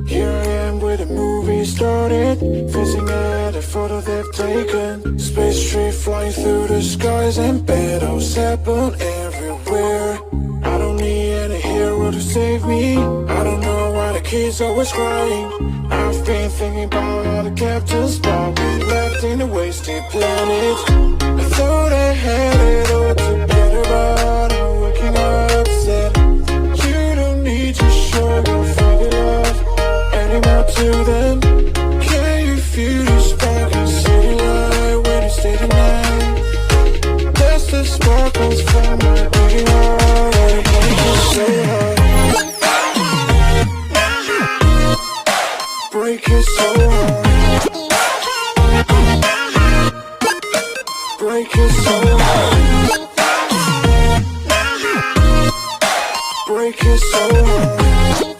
Here I am where the movie started, facing at a photo they've taken. Space tree flying through the skies and battles happen everywhere. I don't need any hero to save me. I don't know why the kids always crying. I've been thinking about all the captains, but we left in a wasted planet. I thought I had it all together, but I'm waking up sad. You don't need to show your fairy love anymore to them. Can you feel the spark in city light when you stay the night? That's the sparkles from my beating heart. I hate you so hard. Break it so hard. Break it so hard. Break it so hard.